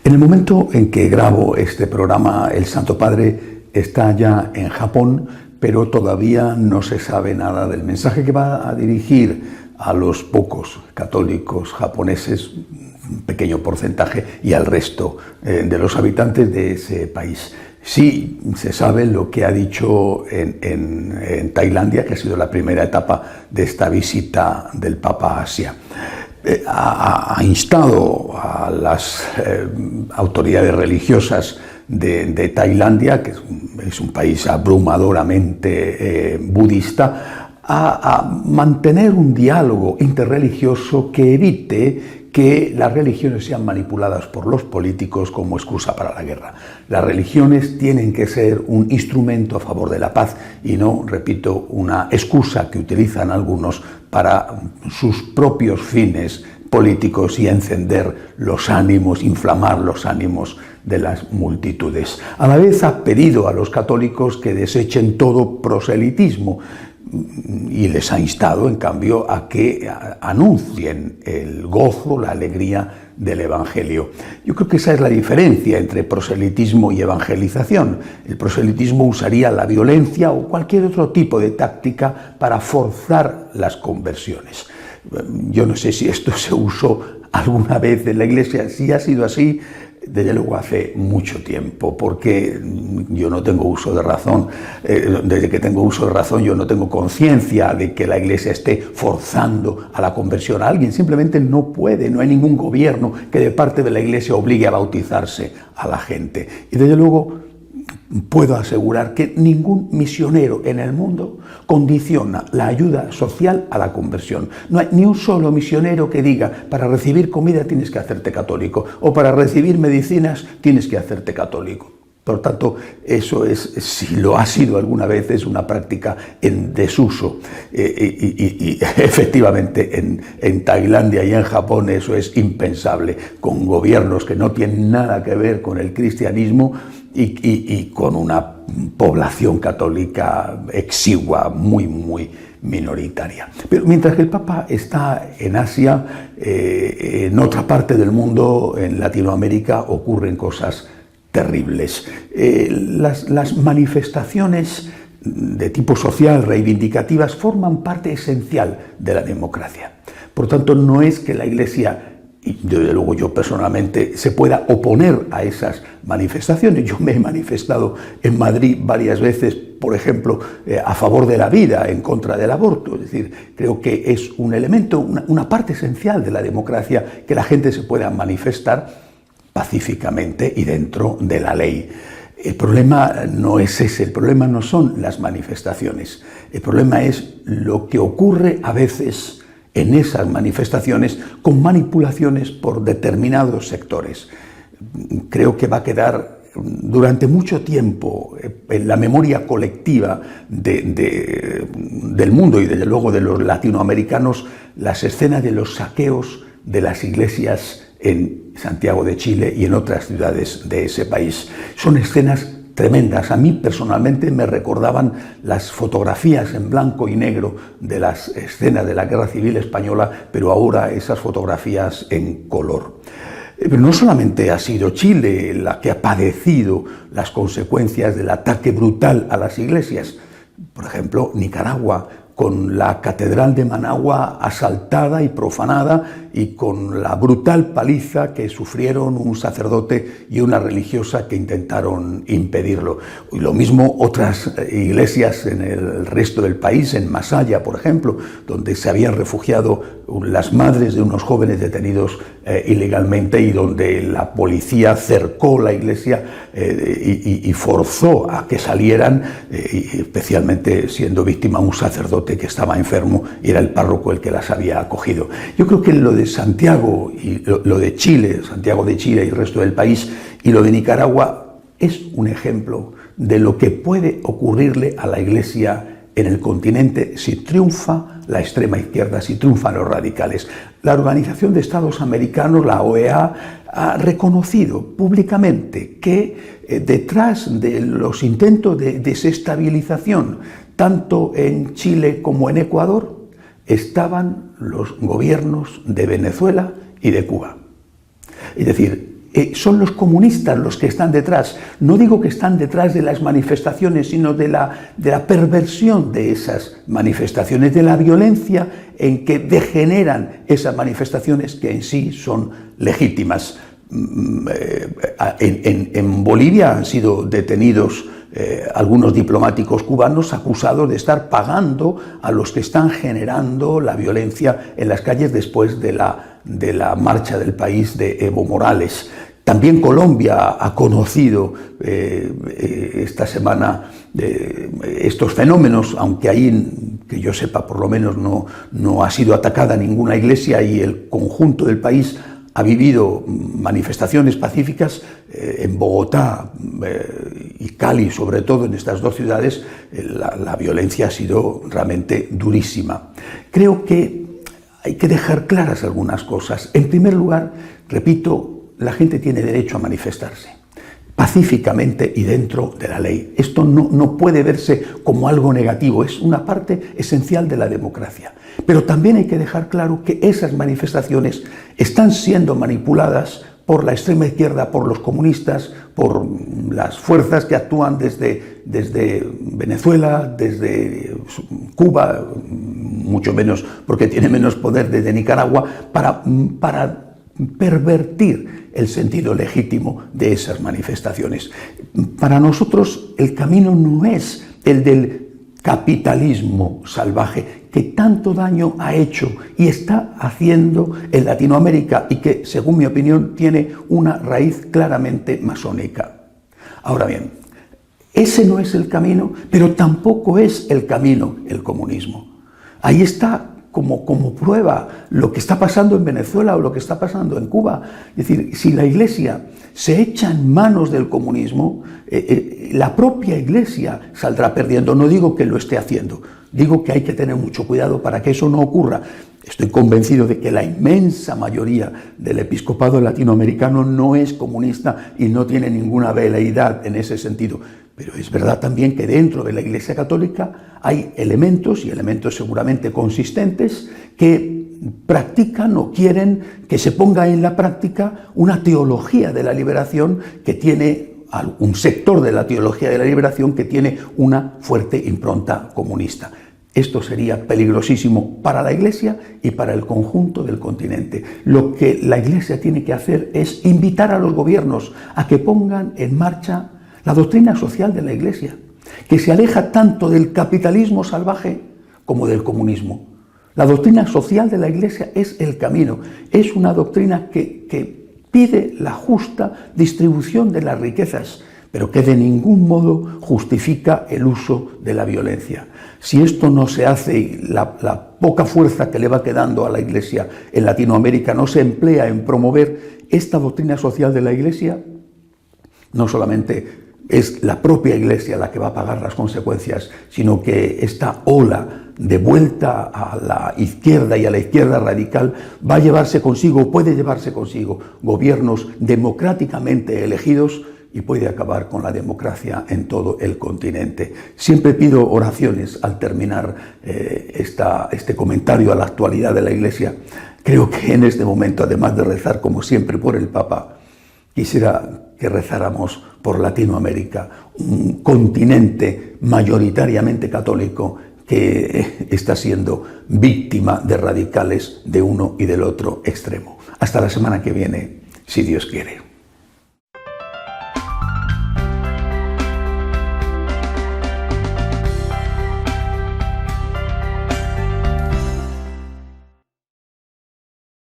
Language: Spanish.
En el momento en que grabo este programa, el Santo Padre está ya en Japón, pero todavía no se sabe nada del mensaje que va a dirigir a los pocos católicos japoneses, un pequeño porcentaje, y al resto de los habitantes de ese país. Sí se sabe lo que ha dicho en Tailandia, que ha sido la primera etapa de esta visita del Papa a Asia. Ha instado a las autoridades religiosas de Tailandia, que es un país abrumadoramente budista, a mantener un diálogo interreligioso que evite que las religiones sean manipuladas por los políticos como excusa para la guerra. Las religiones tienen que ser un instrumento a favor de la paz y no, repito, una excusa que utilizan algunos para sus propios fines políticos y encender los ánimos, inflamar los ánimos de las multitudes. A la vez ha pedido a los católicos que desechen todo proselitismo y les ha instado, en cambio, a que anuncien el gozo, la alegría del Evangelio. Yo creo que esa es la diferencia entre proselitismo y evangelización. El proselitismo usaría la violencia o cualquier otro tipo de táctica para forzar las conversiones. Yo no sé si esto se usó alguna vez en la Iglesia. Si ha sido así, desde luego hace mucho tiempo, porque yo no tengo uso de razón. Desde que tengo uso de razón yo no tengo conciencia de que la Iglesia esté forzando a la conversión a alguien. Simplemente no puede, no hay ningún gobierno que de parte de la Iglesia obligue a bautizarse a la gente. Y desde luego puedo asegurar que ningún misionero en el mundo condiciona la ayuda social a la conversión. No hay ni un solo misionero que diga: para recibir comida tienes que hacerte católico, o para recibir medicinas tienes que hacerte católico. Por tanto, eso es, si lo ha sido alguna vez, es una práctica en desuso. Y efectivamente en Tailandia y en Japón eso es impensable, con gobiernos que no tienen nada que ver con el cristianismo y con una población católica exigua, muy minoritaria. Pero mientras que el Papa está en Asia, en otra parte del mundo, en Latinoamérica, ocurren cosas terribles. Las manifestaciones de tipo social, reivindicativas, forman parte esencial de la democracia. Por tanto, no es que la Iglesia, y desde luego yo personalmente, se pueda oponer a esas manifestaciones. Yo me he manifestado en Madrid varias veces, por ejemplo, a favor de la vida, en contra del aborto. Es decir, creo que es un elemento, una parte esencial de la democracia, que la gente se pueda manifestar pacíficamente y dentro de la ley. El problema no es ese, el problema no son las manifestaciones. El problema es lo que ocurre a veces en esas manifestaciones con manipulaciones por determinados sectores. Creo que va a quedar durante mucho tiempo en la memoria colectiva del mundo y desde luego de los latinoamericanos las escenas de los saqueos de las iglesias en Santiago de Chile y en otras ciudades de ese país. Son escenas tremendas. A mí personalmente me recordaban las fotografías en blanco y negro de las escenas de la Guerra Civil Española, pero ahora esas fotografías en color. Pero no solamente ha sido Chile la que ha padecido las consecuencias del ataque brutal a las iglesias. Por ejemplo, Nicaragua, con la Catedral de Managua asaltada y profanada y con la brutal paliza que sufrieron un sacerdote y una religiosa que intentaron impedirlo. Y lo mismo otras iglesias en el resto del país, en Masaya, por ejemplo, donde se habían refugiado las madres de unos jóvenes detenidos ilegalmente y donde la policía cercó la iglesia y forzó a que salieran, y especialmente siendo víctima un sacerdote que estaba enfermo y era el párroco el que las había acogido. Yo creo que lo de Santiago y lo de Chile, Santiago de Chile y el resto del país, y lo de Nicaragua es un ejemplo de lo que puede ocurrirle a la Iglesia en el continente si triunfa la extrema izquierda, si triunfan los radicales. La Organización de Estados Americanos, la OEA, ha reconocido públicamente que detrás de los intentos de desestabilización, tanto en Chile como en Ecuador, estaban los gobiernos de Venezuela y de Cuba. Es decir, son los comunistas los que están detrás. No digo que están detrás de las manifestaciones, sino de la perversión de esas manifestaciones, de la violencia en que degeneran esas manifestaciones que en sí son legítimas. En Bolivia han sido detenidos algunos diplomáticos cubanos acusados de estar pagando a los que están generando la violencia en las calles después de la marcha del país de Evo Morales. También Colombia ha conocido esta semana estos fenómenos, aunque ahí, que yo sepa, por lo menos no ha sido atacada ninguna iglesia y el conjunto del país ha vivido manifestaciones pacíficas. En Bogotá y Cali, sobre todo en estas dos ciudades, la violencia ha sido realmente durísima. Creo que hay que dejar claras algunas cosas. En primer lugar, repito, la gente tiene derecho a manifestarse pacíficamente y dentro de la ley. Esto no puede verse como algo negativo, es una parte esencial de la democracia. Pero también hay que dejar claro que esas manifestaciones están siendo manipuladas por la extrema izquierda, por los comunistas, por las fuerzas que actúan desde Venezuela, desde Cuba, mucho menos porque tiene menos poder, desde Nicaragua, para pervertir el sentido legítimo de esas manifestaciones. Para nosotros el camino no es el del capitalismo salvaje que tanto daño ha hecho y está haciendo en Latinoamérica y que, según mi opinión, tiene una raíz claramente masónica. Ahora bien, ese no es el camino, pero tampoco es el camino el comunismo. Ahí está como prueba lo que está pasando en Venezuela o lo que está pasando en Cuba. Es decir, si la Iglesia se echa en manos del comunismo, la propia Iglesia saldrá perdiendo. No digo que lo esté haciendo, digo que hay que tener mucho cuidado para que eso no ocurra. Estoy convencido de que la inmensa mayoría del episcopado latinoamericano no es comunista y no tiene ninguna veleidad en ese sentido. Pero es verdad también que dentro de la Iglesia Católica hay elementos, y elementos seguramente consistentes, que practican o quieren que se ponga en la práctica una teología de la liberación que tiene un sector de la teología de la liberación que tiene una fuerte impronta comunista. Esto sería peligrosísimo para la Iglesia y para el conjunto del continente. Lo que la Iglesia tiene que hacer es invitar a los gobiernos a que pongan en marcha la doctrina social de la Iglesia, que se aleja tanto del capitalismo salvaje como del comunismo. La doctrina social de la Iglesia es el camino, es una doctrina que pide la justa distribución de las riquezas, pero que de ningún modo justifica el uso de la violencia. Si esto no se hace y la poca fuerza que le va quedando a la Iglesia en Latinoamérica no se emplea en promover esta doctrina social de la Iglesia, no solamente es la propia Iglesia la que va a pagar las consecuencias, sino que esta ola de vuelta a la izquierda y a la izquierda radical va a llevarse consigo, puede llevarse consigo, gobiernos democráticamente elegidos y puede acabar con la democracia en todo el continente. Siempre pido oraciones al terminar este comentario a la actualidad de la Iglesia. Creo que en este momento, además de rezar como siempre por el Papa, quisiera que rezáramos por Latinoamérica, un continente mayoritariamente católico que está siendo víctima de radicales de uno y del otro extremo. Hasta la semana que viene, si Dios quiere.